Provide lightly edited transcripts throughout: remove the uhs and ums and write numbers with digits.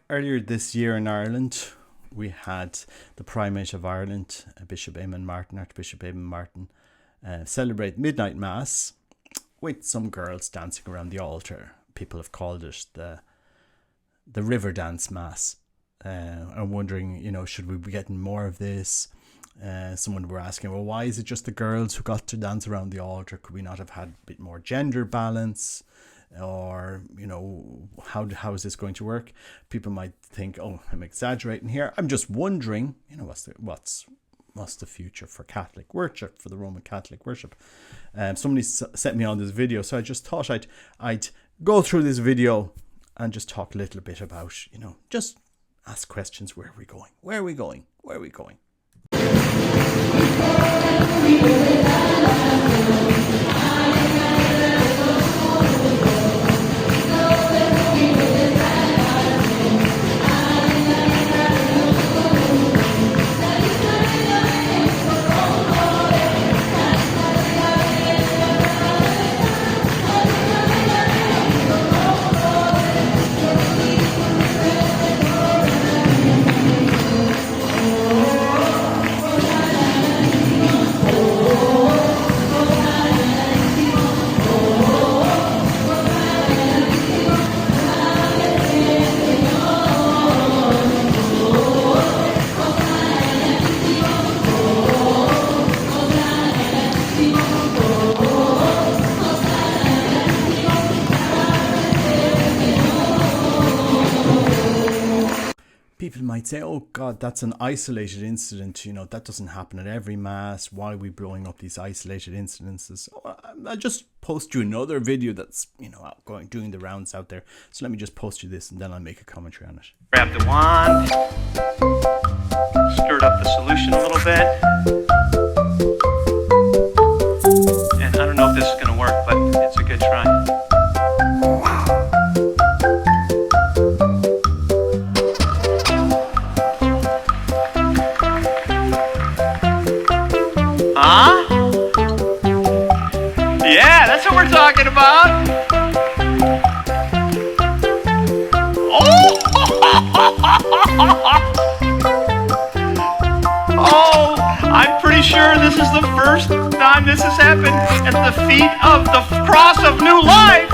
Earlier this year in Ireland, we had the Primate of Ireland, Bishop Eamon Martin, Archbishop Eamon Martin, celebrate midnight mass with some girls dancing around the altar. People have called it the river dance mass. I'm wondering, should we be getting more of this? Someone were asking, well, why is it just the girls who got to dance around the altar? Could we not have had a bit more gender balance? Or, how is this going to work? People might think, oh, I'm exaggerating here. I'm just wondering, what's the future for Catholic worship, for the Roman Catholic worship? Somebody sent me on this video, so I just thought I'd go through this video and just talk a little bit about, just ask questions. Where are we going? Where are we going? Where are we going? People might say, oh God, that's an isolated incident. That doesn't happen at every mass. Why are we blowing up these isolated incidences? I'll just post you another video that's, doing the rounds out there. So let me just post you this and then I'll make a commentary on it. Grab the wand, stirred up the solution a little bit. And I don't know if this is going to work, but it's a good try. Huh? Yeah, that's what we're talking about. Oh! Oh, I'm pretty sure this is the first time this has happened at the feet of the cross of new life.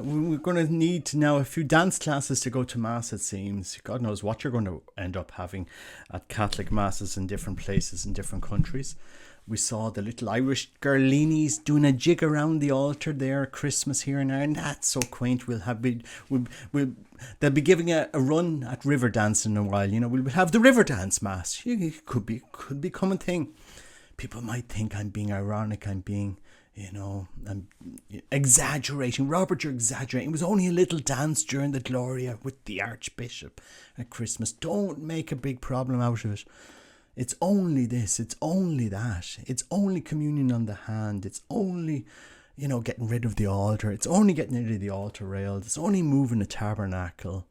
We're going to need now a few dance classes to go to mass, it seems. God knows what you're going to end up having at Catholic masses in different places in different countries. We saw the little Irish girlinis doing a jig around the altar there at Christmas here in Ireland. That's so quaint. They'll be giving a run at river dance in a while. We'll have the river dance mass. It could be common thing. People might think I'm being ironic. I'm being I'm exaggerating. Robert, you're exaggerating. It was only a little dance during the Gloria with the Archbishop at Christmas. Don't make a big problem out of it. It's only this, it's only that. It's only communion on the hand. It's only, getting rid of the altar. It's only getting rid of the altar rails. It's only moving a tabernacle.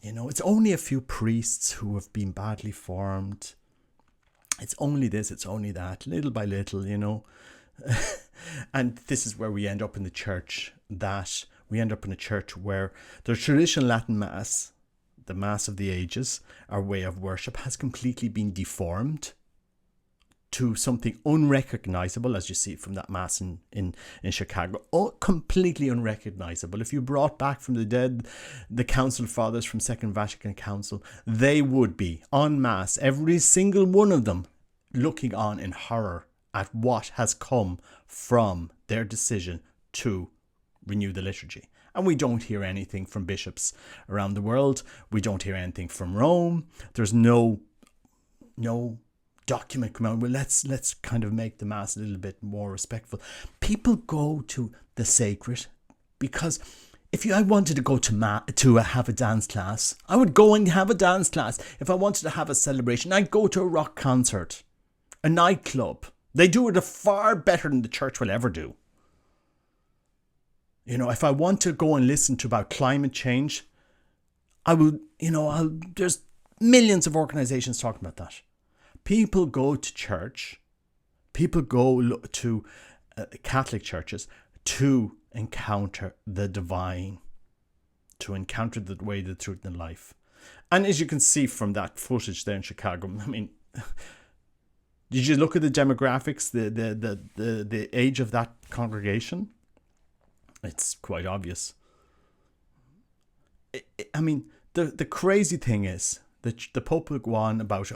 It's only a few priests who have been badly formed. It's only this, it's only that, little by little, And this is where we end up in the church, that we end up in a church where the traditional Latin Mass, the Mass of the Ages, our way of worship, has completely been deformed to something unrecognizable, as you see from that Mass in Chicago. Completely unrecognizable. If you brought back from the dead the Council Fathers from Second Vatican Council, they would be, en masse, every single one of them, looking on in horror at what has come from their decision to renew the liturgy. And we don't hear anything from bishops around the world. We don't hear anything from Rome. There's no document come out. Well, let's kind of make the Mass a little bit more respectful. People go to the sacred because if I wanted to go to have a dance class, I would go and have a dance class. If I wanted to have a celebration, I'd go to a rock concert, a nightclub. They do it far better than the church will ever do. If I want to go and listen to about climate change, I will, there's millions of organizations talking about that. People go to church, people go to Catholic churches to encounter the divine, to encounter the way, the truth, and life. And as you can see from that footage there in Chicago, did you look at the demographics, the age of that congregation? It's quite obvious. The crazy thing is that the Pope will go on about,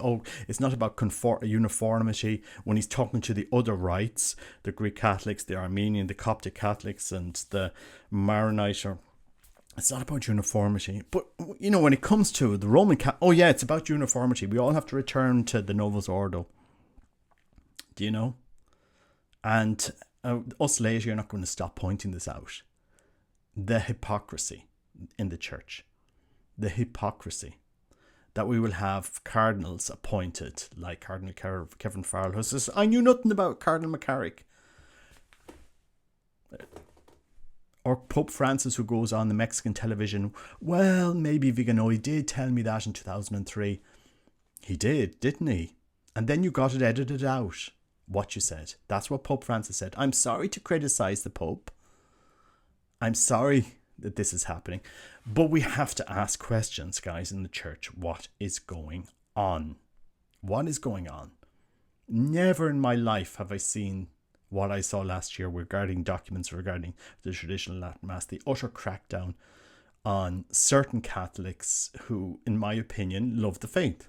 it's not about uniformity when he's talking to the other rites, the Greek Catholics, the Armenian, the Coptic Catholics, and the Maronite. It's not about uniformity. But, when it comes to the Roman Catholic, it's about uniformity. We all have to return to the Novus Ordo. Do you know? And us laity are not going to stop pointing this out. The hypocrisy in the church. The hypocrisy. That we will have cardinals appointed, like Cardinal Kevin Farrell, who says, I knew nothing about Cardinal McCarrick. Or Pope Francis, who goes on the Mexican television, well, maybe Vigano did tell me that in 2003. He did, didn't he? And then you got it edited out, what you said. That's what Pope Francis said. I'm sorry to criticize the Pope. I'm sorry that this is happening. But we have to ask questions, guys, in the church. What is going on? What is going on? Never in my life have I seen what I saw last year regarding documents regarding the traditional Latin Mass, the utter crackdown on certain Catholics who, in my opinion, love the faith,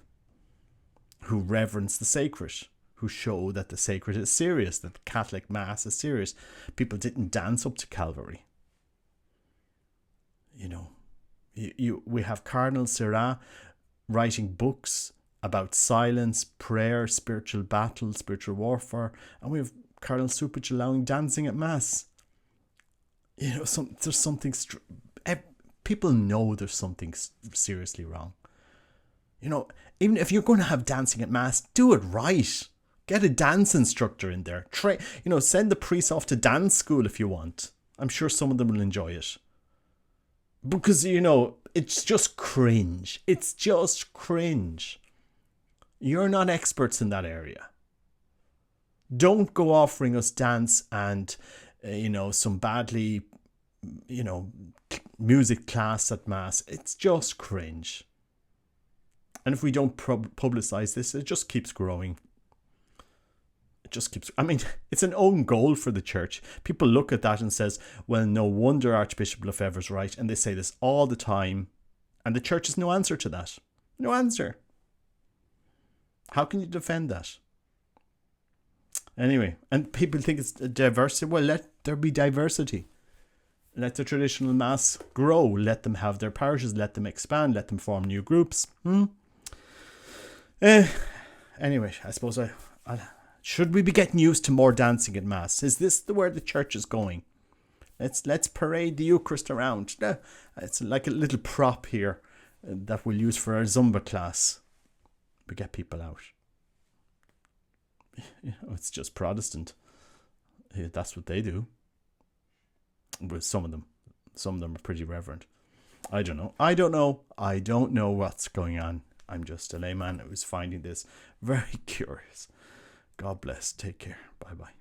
who reverence the sacred, who show that the sacred is serious, that the Catholic Mass is serious. People didn't dance up to Calvary. We have Cardinal Seurat writing books about silence, prayer, spiritual battle, spiritual warfare, and we have Cardinal Cupich allowing dancing at Mass. There's something. People know there's something seriously wrong. Even if you're going to have dancing at Mass, do it right. Get a dance instructor in there. Send the priests off to dance school if you want. I'm sure some of them will enjoy it. Because, it's just cringe. It's just cringe. You're not experts in that area. Don't go offering us dance and, some badly, music class at Mass. It's just cringe. And if we don't publicize this, it just keeps growing. It's an own goal for the church. People look at that and says, well, no wonder Archbishop Lefebvre's right. And they say this all the time. And the church has no answer to that. No answer. How can you defend that? Anyway, and people think it's diversity. Well, let there be diversity. Let the traditional Mass grow. Let them have their parishes. Let them expand. Let them form new groups. Anyway, I suppose should we be getting used to more dancing at Mass? Is this where the church is going? Let's parade the Eucharist around. It's like a little prop here that we'll use for our Zumba class. We get people out. You know, it's just Protestant. That's what they do. With some of them are pretty reverent. I don't know. I don't know what's going on. I'm just a layman who's finding this very curious. God bless. Take care. Bye bye.